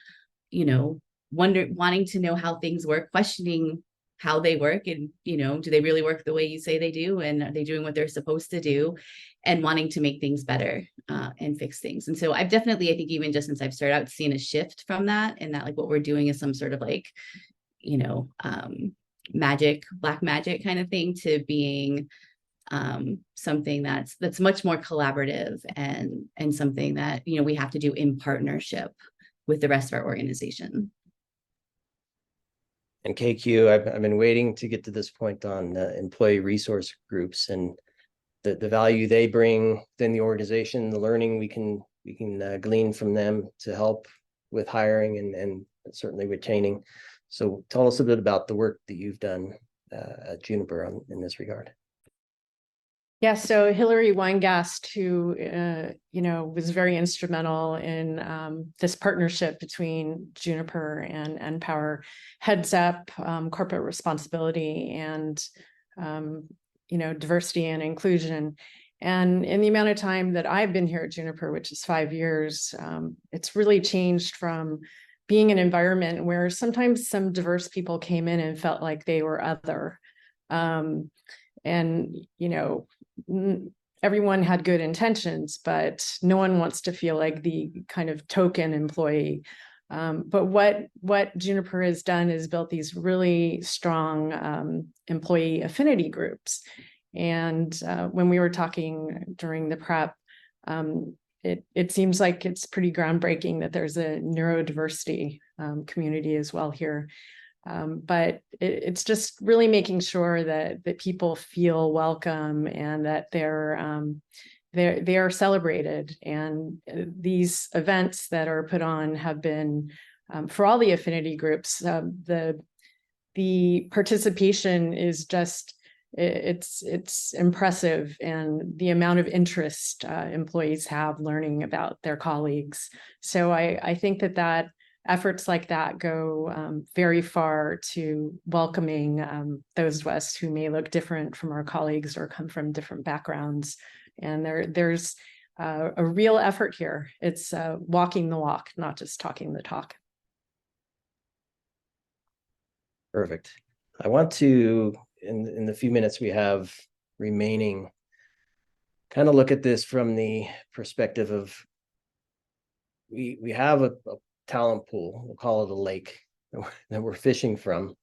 wanting to know how things work, questioning how they work, and do they really work the way you say they do, and are they doing what they're supposed to do, and wanting to make things better and fix things. And so I've definitely, I think even just since I've started out, seen a shift from that, and that like what we're doing is some sort of like, black magic kind of thing, to being something that's much more collaborative and something that we have to do in partnership with the rest of our organization. And KQ, I've been waiting to get to this point on employee resource groups and the value they bring within the organization, the learning we can glean from them to help with hiring and certainly retaining. So tell us a bit about the work that you've done at Juniper in this regard. Yeah, so Hillary Weingast, who was very instrumental in this partnership between Juniper and NPower, heads up corporate responsibility and diversity and inclusion. And in the amount of time that I've been here at Juniper, which is 5 years, it's really changed from being an environment where sometimes some diverse people came in and felt like they were other. Everyone had good intentions, but no one wants to feel like the kind of token employee. But what Juniper has done is built these really strong employee affinity groups. And when we were talking during the prep, it seems like it's pretty groundbreaking that there's a neurodiversity community as well here. But it's just really making sure that people feel welcome and that they are celebrated. And these events that are put on have been for all the affinity groups. The participation is just it's impressive, and the amount of interest employees have learning about their colleagues. So I think that efforts like that go very far to welcoming those of us who may look different from our colleagues or come from different backgrounds. And there's a real effort here. It's walking the walk, not just talking the talk. Perfect. I want to, in the few minutes we have remaining, kind of look at this from the perspective of we have a talent pool, we'll call it a lake, that we're fishing from.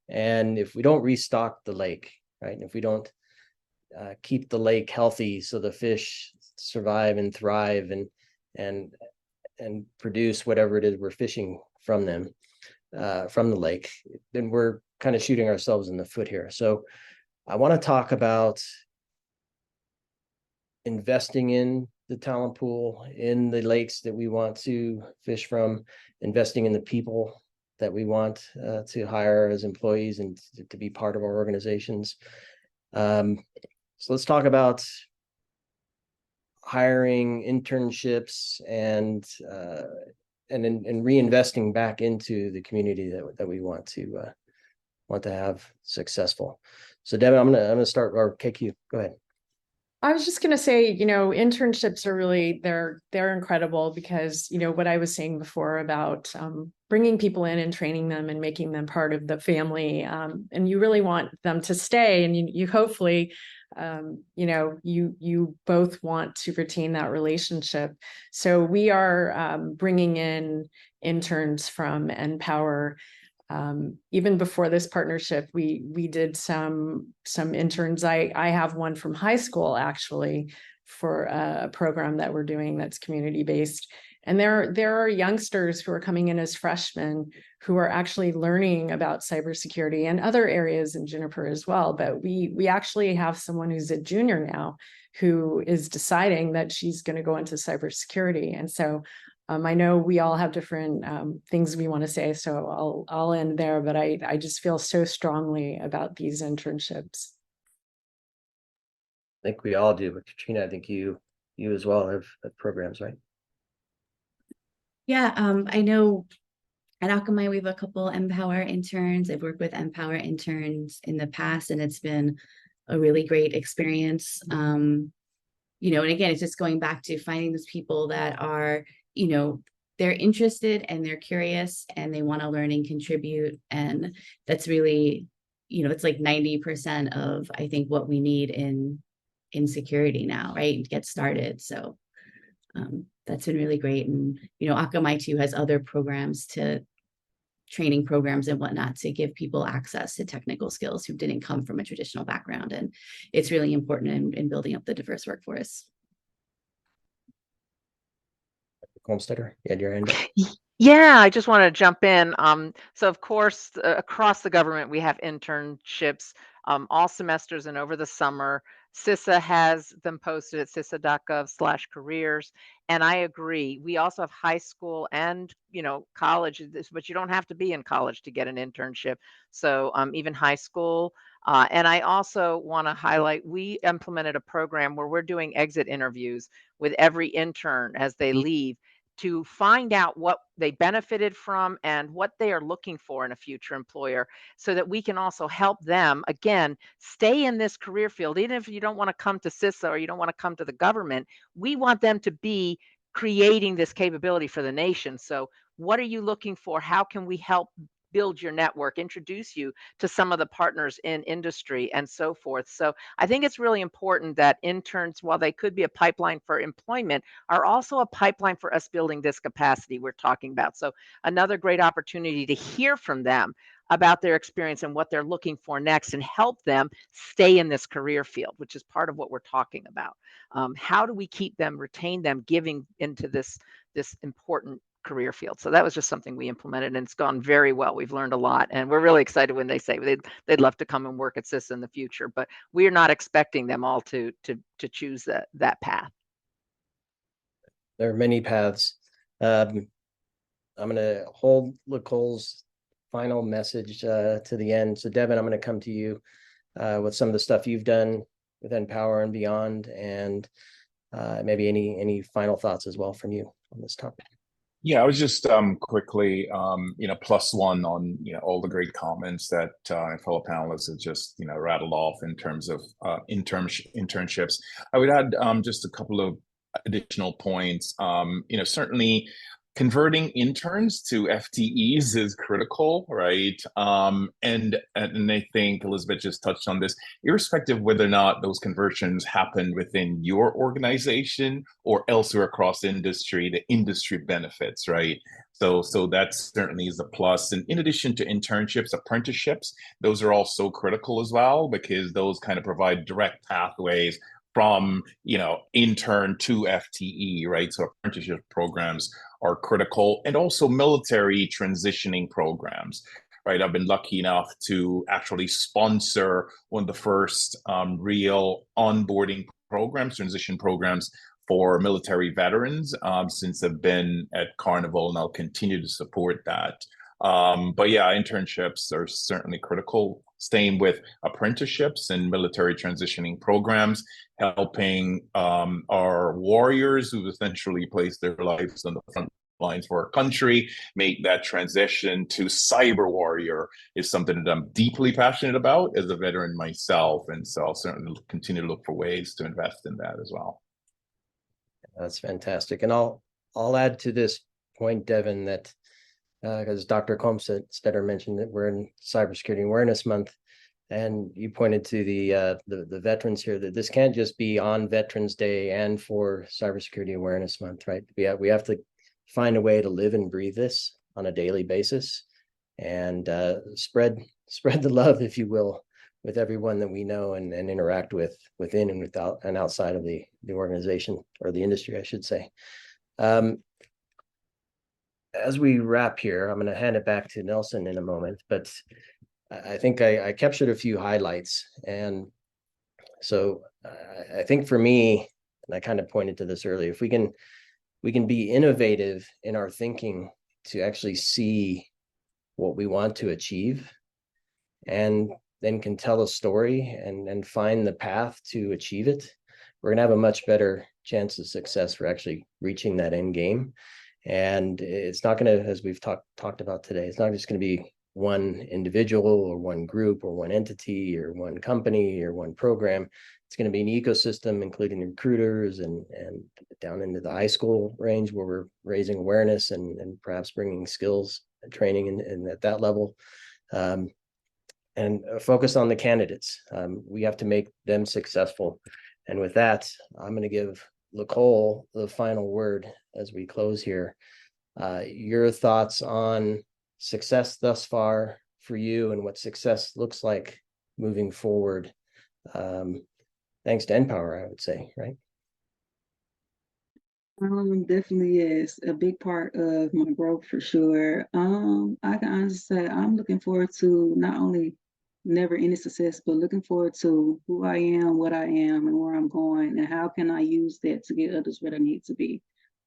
And if we don't restock the lake, right, and if we don't keep the lake healthy so the fish survive and thrive and produce whatever it is we're fishing from them, from the lake, then we're kind of shooting ourselves in the foot here. So I want to talk about investing in the talent pool in the lakes that we want to fish from, investing in the people that we want to hire as employees and to be part of our organizations. So let's talk about hiring, internships, and reinvesting back into the community that we want to have successful. So Devin, I'm gonna start, or KQ, go ahead. I was just going to say, internships are really, they're incredible because, what I was saying before about bringing people in and training them and making them part of the family. And you really want them to stay, and you hopefully, you both want to retain that relationship. So we are bringing in interns from Empower. Even before this partnership, we did some interns. I have one from high school actually for a program that we're doing that's community based. And there are youngsters who are coming in as freshmen who are actually learning about cybersecurity and other areas in Juniper as well. But we actually have someone who's a junior now who is deciding that she's going to go into cybersecurity. And so I know we all have different things we want to say, so I'll end there, but I just feel so strongly about these internships. I think we all do, but Katrina, I think you as well have programs, right? Yeah, I know at Akamai we have a couple Empower interns. I've worked with Empower interns in the past, and it's been a really great experience. And again, it's just going back to finding those people that are, they're interested and they're curious and they want to learn and contribute. And that's really, it's like 90% of, I think, what we need in security now, right? To get started. So that's been really great. And, Akamai too has other programs, training programs and whatnot, to give people access to technical skills who didn't come from a traditional background. And it's really important in building up the diverse workforce. Kolmstetter, you had your hand up. Yeah, I just want to jump in. So of course, across the government, we have internships all semesters and over the summer. CISA has them posted at cisa.gov/careers. And I agree. We also have high school and, college, but you don't have to be in college to get an internship. So even high school. And I also want to highlight, we implemented a program where we're doing exit interviews with every intern as they leave, to find out what they benefited from and what they are looking for in a future employer, so that we can also help them, again, stay in this career field. Even if you don't want to come to CISA or you don't want to come to the government, we want them to be creating this capability for the nation. So what are you looking for? How can we help build your network, introduce you to some of the partners in industry and so forth? So I think it's really important that interns, while they could be a pipeline for employment, are also a pipeline for us building this capacity we're talking about. So another great opportunity to hear from them about their experience and what they're looking for next, and help them stay in this career field, which is part of what we're talking about. How do we keep them, retain them, giving into this important career field? So that was just something we implemented, and it's gone very well. We've learned a lot, and we're really excited when they say they'd love to come and work at CISA in the future, but we are not expecting them all to choose that path. There are many paths. I'm going to hold Nicole's final message to the end. So Devin, I'm going to come to you with some of the stuff you've done with Empower and beyond, and maybe any final thoughts as well from you on this topic. Yeah, I was just quickly, plus one on, all the great comments that fellow panelists have just, rattled off in terms of internships. I would add just a couple of additional points. Certainly converting interns to FTEs is critical, right? And I think Elizabeth just touched on this, irrespective of whether or not those conversions happen within your organization or elsewhere across industry, the industry benefits, right? So that certainly is a plus. And in addition to internships, apprenticeships, those are also critical as well, because those kind of provide direct pathways from, intern to FTE, right? So apprenticeship programs are critical, and also military transitioning programs, right? I've been lucky enough to actually sponsor one of the first real onboarding programs, transition programs for military veterans since I've been at Carnival, and I'll continue to support that. But yeah, internships are certainly critical. Same with apprenticeships and military transitioning programs, helping our warriors who've essentially placed their lives on the front lines for our country make that transition to cyber warrior is something that I'm deeply passionate about as a veteran myself. And so I'll certainly continue to look for ways to invest in that as well. That's fantastic. And I'll add to this point, Devin, that because Dr. Kolmstetter mentioned that we're in Cybersecurity Awareness Month, and you pointed to the veterans here, that this can't just be on Veterans Day and for Cybersecurity Awareness Month, right? We have to find a way to live and breathe this on a daily basis, and spread the love, if you will, with everyone that we know and interact with within and without and outside of the organization or the industry, I should say. As we wrap here, I'm going to hand it back to Nelson in a moment, but I think I captured a few highlights. And so I think for me, and I kind of pointed to this earlier, if we can be innovative in our thinking to actually see what we want to achieve, and then can tell a story and find the path to achieve it, we're going to have a much better chance of success for actually reaching that end game. And it's not going to, as we've talked about today, it's not just going to be one individual or one group or one entity or one company or one program. It's going to be an ecosystem, including recruiters and down into the high school range, where we're raising awareness and perhaps bringing skills and training in at that level. And focus on the candidates. We have to make them successful. And with that, I'm going to give Nicole the final word as we close here. Your thoughts on success thus far for you and what success looks like moving forward. Thanks to NPower, I would say, right? Definitely is a big part of my growth for sure. I can honestly say I'm looking forward to not only never ending success, but looking forward to who I am, what I am, and where I'm going, and how can I use that to get others where they need to be.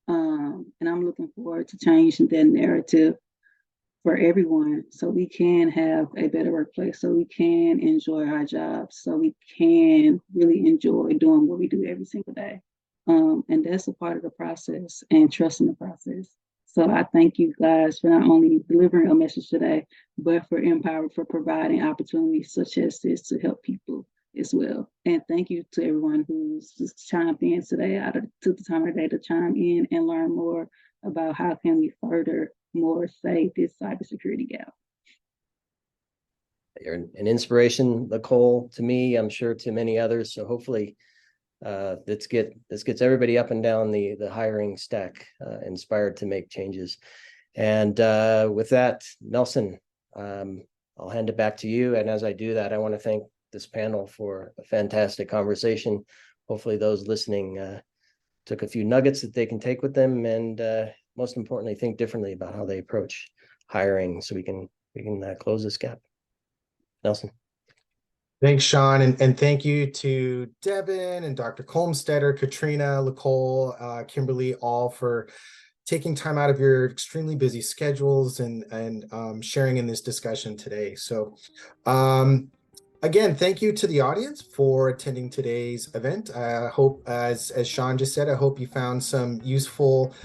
And I'm looking forward to changing that narrative for everyone, so we can have a better workplace, so we can enjoy our jobs, so we can really enjoy doing what we do every single day. And that's a part of the process, and trusting the process. So I thank you guys for not only delivering a message today, but for NPower, for providing opportunities such as this to help people as well. And thank you to everyone who's just chimed in today, took the time of the day to chime in and learn more about how can we further more save this cybersecurity gap. You're an inspiration, Nicole, to me, I'm sure to many others. So hopefully this gets everybody up and down the hiring stack, inspired to make changes. And with that, Nelson, I'll hand it back to you. And as I do that, I want to thank this panel for a fantastic conversation. Hopefully those listening took a few nuggets that they can take with them, and most importantly, think differently about how they approach hiring, so we can close this gap. Nelson. Thanks, Sean, and thank you to Devin and Dr. Kolmstetter, Katrina, Nicole, Kimberly, all for taking time out of your extremely busy schedules and sharing in this discussion today. So again, thank you to the audience for attending today's event. I hope, as Sean just said, I hope you found some useful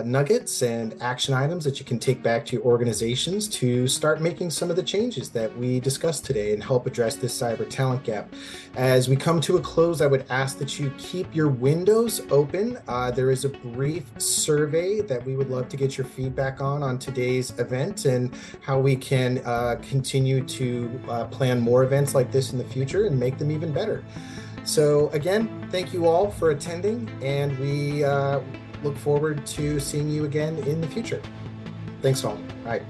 nuggets and action items that you can take back to your organizations to start making some of the changes that we discussed today and help address this cyber talent gap. As we come to a close, I would ask that you keep your windows open. There is a brief survey that we would love to get your feedback on today's event and how we can continue to plan more events like this in the future and make them even better. So again, thank you all for attending, and we look forward to seeing you again in the future. Thanks all. Bye.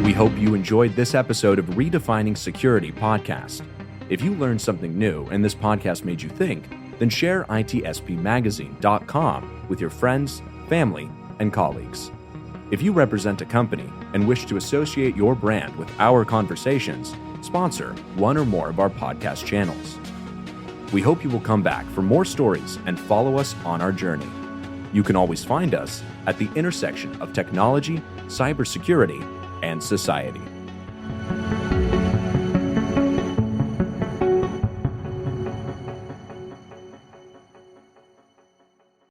We hope you enjoyed this episode of Redefining Security podcast. If you learned something new and this podcast made you think, then share itspmagazine.com with your friends, family, and colleagues. If you represent a company and wish to associate your brand with our conversations, sponsor one or more of our podcast channels. We hope you will come back for more stories and follow us on our journey. You can always find us at the intersection of technology, cybersecurity, and society.